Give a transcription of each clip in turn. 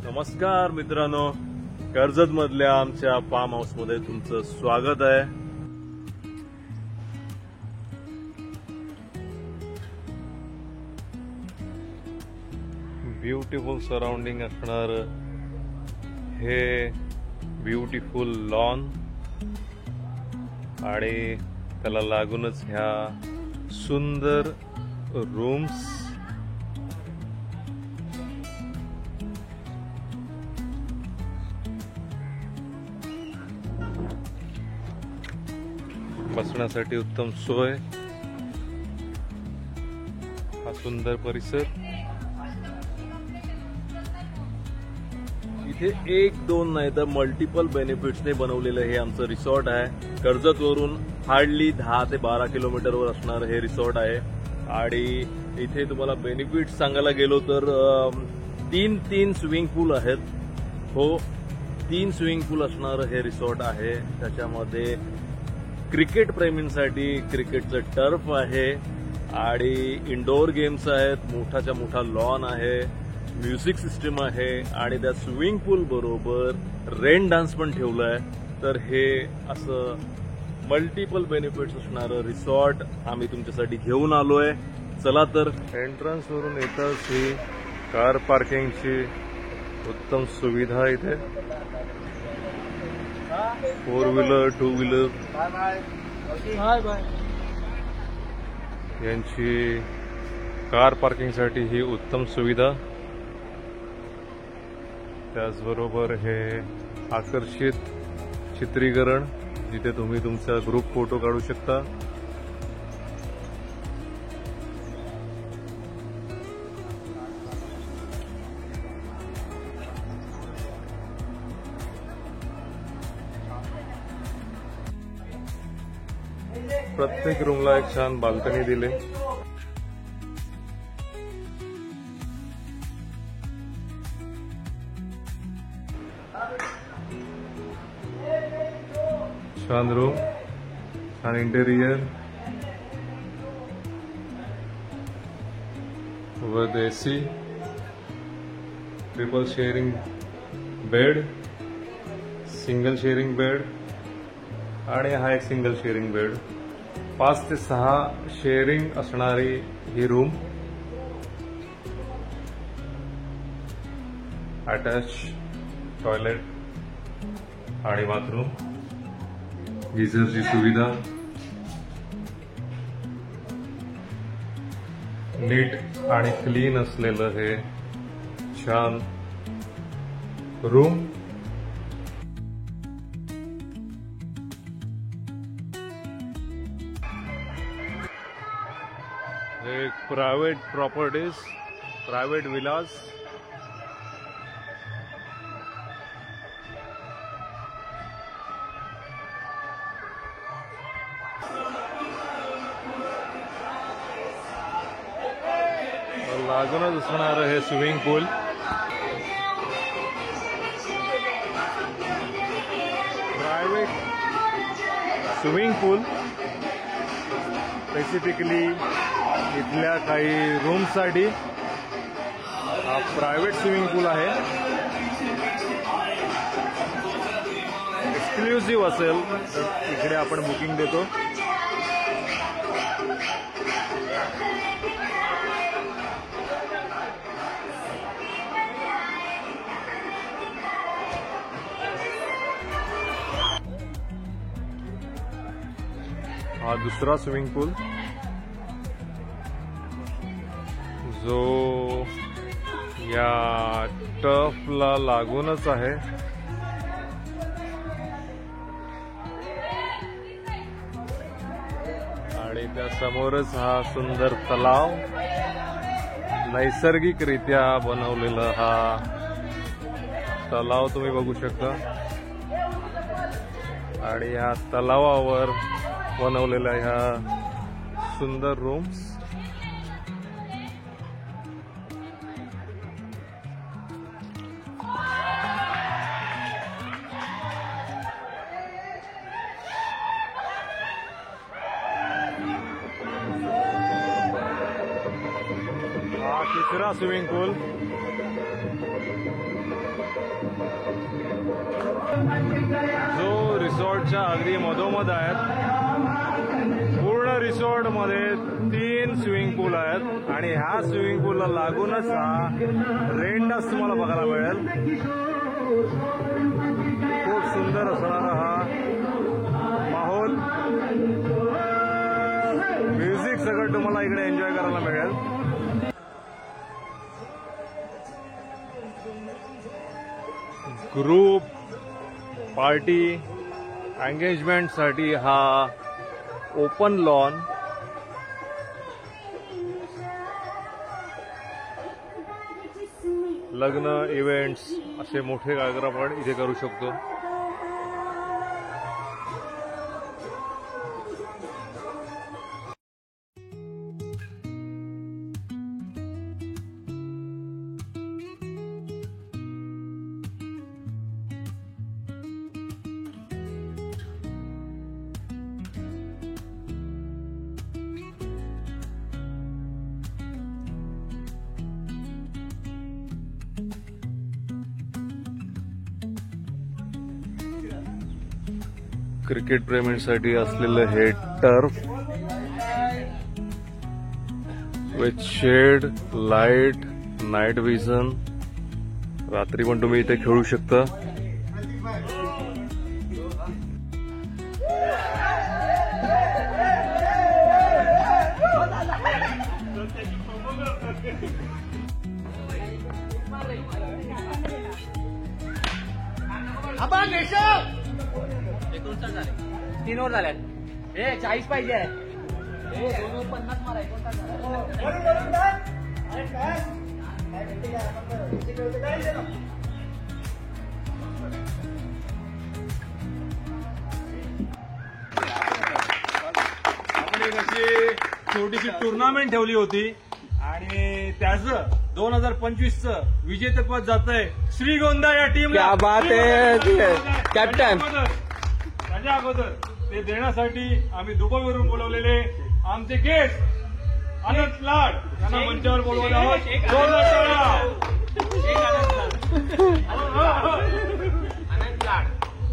नमस्कार मित्रांनो, कर्जत मधल्या आमच्या फार्म हाऊस मध्ये तुमचं स्वागत आहे। ब्युटिफुल सराउंडिंग असणार हे ब्युटिफुल लॉन आणि त्याला लागूनच ह्या सुंदर रूम्स। बसण्यासाठी उत्तम सोय, हा सुंदर परिसर। इथे एक दोन नाही तर मल्टिपल बेनिफिट्सने बनवलेलं हे आमचं रिसॉर्ट आहे। कर्जत वरून हार्डली 10 ते 12 किलोमीटरवर असणार हे रिसॉर्ट आहे आणि इथे तुम्हाला बेनिफिट्स सांगायला गेलो तर तीन स्विमिंग पूल आहेत। हो, 3 स्विमिंग पूल असणार हे रिसॉर्ट आहे। त्याच्यामध्ये क्रिकेट प्रेमींसाठी क्रिकेटचं टर्फ आहे आणि इंडोर गेम्स आहेत, मोठाच्या मोठा लॉन आहे, म्युझिक सिस्टम आहे आणि त्या स्विमिंग पूल बरोबर रेन डान्स पण ठेवलाय। तर हे असं मल्टिपल बेनिफिट्स असणारं रिसॉर्ट आम्ही तुमच्यासाठी घेऊन आलोय। चला तर, एंट्रन्स वरून येताच ही कार पार्किंगची उत्तम सुविधा इथे, 4 व्हीलर 2 व्हीलर यांची कार पार्किंगसाठी ही उत्तम सुविधा। त्याचबरोबर हे आकर्षित चित्रीकरण जिथे तुम्ही तुमचा ग्रुप फोटो काढू शकता। प्रत्येक रूमला एक छान बाल्कनी दिले। छान रूम, छान interior with AC, triple sharing bed, single sharing bed आणि हा एक सिंगल शेअरिंग बेड। 5 ते 6 शेअरिंग असणारी ही रूम। अटॅच टॉयलेट आणि बाथरूम, गीझरची सुविधा, नीट आणि क्लीन असलेलं हे छान रूम। एक प्रायव्हेट प्रॉपर्टीज, प्रायव्हेट विलास, लागूनच असणार हे स्विमिंग पूल। प्रायव्हेट स्विमिंग पूल स्पेसिफिकली इथल्या काही रूमसाठी हा प्रायव्हेट स्विमिंग पूल आहे। एक्सक्लुझिव्ह असेल तर इकडे आपण बुकिंग देतो। हा दुसरा स्विमिंग पूल जो या टर्फला लागूनच आहे। आणि त्या समोरच हा सुंदर तलाव, नैसर्गिकरित्या बनवलेला हा तलाव तुम्ही बघू शकता आणि ह्या तलावावर बनवलेल्या ह्या सुंदर रूम्स। हा तिसरा स्विमिंग पूल। समुद्राच्या अगदी मधोमध आहेत। पूर्ण रिसॉर्ट मध्ये 3 स्विमिंग पूल आहेत आणि ह्या स्विमिंग पूलला लागूनच हा रेन डान्स तुम्हाला बघायला मिळेल। खूप सुंदर असणारा हा माहोल, म्युझिक सगळं तुम्हाला इकडे एन्जॉय करायला मिळेल। ग्रुप पार्टी एंगेजमेंट साठी हा ओपन लॉन, लग्न इव्हेंट्स असे मोठे कार्यक्रम आपण इथे करू शकतो। क्रिकेट प्रेमींसाठी असलेलं हे turf with shed, light, night vision, रात्री पण तुम्ही इथे खेळू शकता। तीन ओव्हर झाल्यात, 40 पाहिजे, 50 मारायचं। आपण एक अशी छोटीशी टुर्नामेंट ठेवली होती आणि त्याचं 2025चं विजेतेपद जात आहे श्रीगोंदा या टीमला। क्या बात आहे कॅप्टन। त्याच्या अगोदर ते देण्यासाठी आम्ही दुबईवरून बोलवलेले आमचे गेस्ट अनंत लाड यांना मंचावर बोलवत आहोत।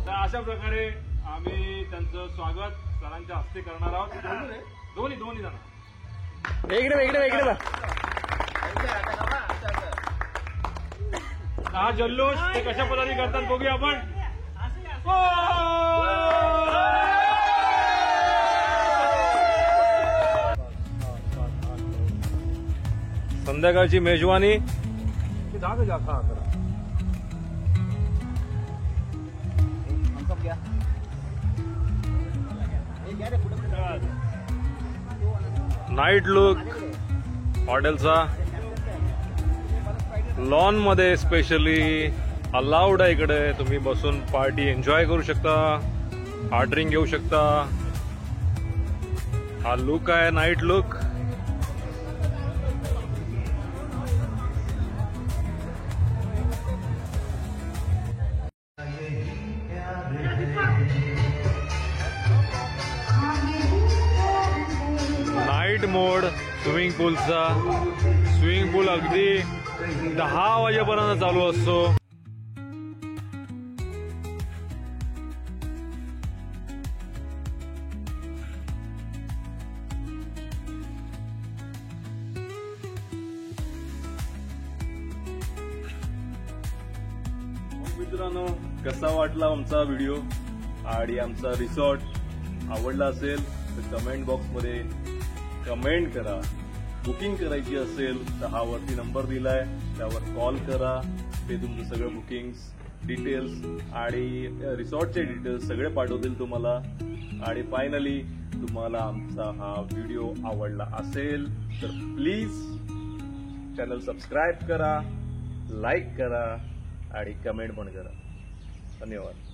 तर अशा प्रकारे आम्ही त्यांचं स्वागत सरांच्या हस्ते करणार आहोत। दोन्ही जण इकडे हा जल्लोष ते कशा पद्धतीने करतात बघूया आपण। संध्याकाळची मेजवानी नाईट लुक हॉटेलचा, लॉन मध्ये स्पेशली अलाउड आहे। इकडे तुम्ही बसून पार्टी एन्जॉय करू शकता, हार्ड ड्रिंक घेऊ शकता। हा लुक आहे नाईट लुक। नाईट मोड स्विमिंग पूलचा, स्विमिंग पूल अगदी 10 वाजेपर्यंत चालू असतो। मित्रांनो, कसा वाटला आमचा व्हिडिओ आणि आमचा रिसॉर्ट? आवडला असेल तर कमेंट बॉक्स मध्ये कमेंट करा। बुकिंग करायची असेल तर हा वरती नंबर दिलाय, त्यावर कॉल करा। ते तुमचं सगळं बुकिंग्स डिटेल्स आणि रिसॉर्टचे डिटेल्स सगळे पाठवतील तुम्हाला। आणि फायनली तुम्हाला आमचा हा व्हिडिओ आवडला असेल तर प्लीज चॅनल सबस्क्राईब करा, लाईक करा आणि कमेंट पण करा। धन्यवाद।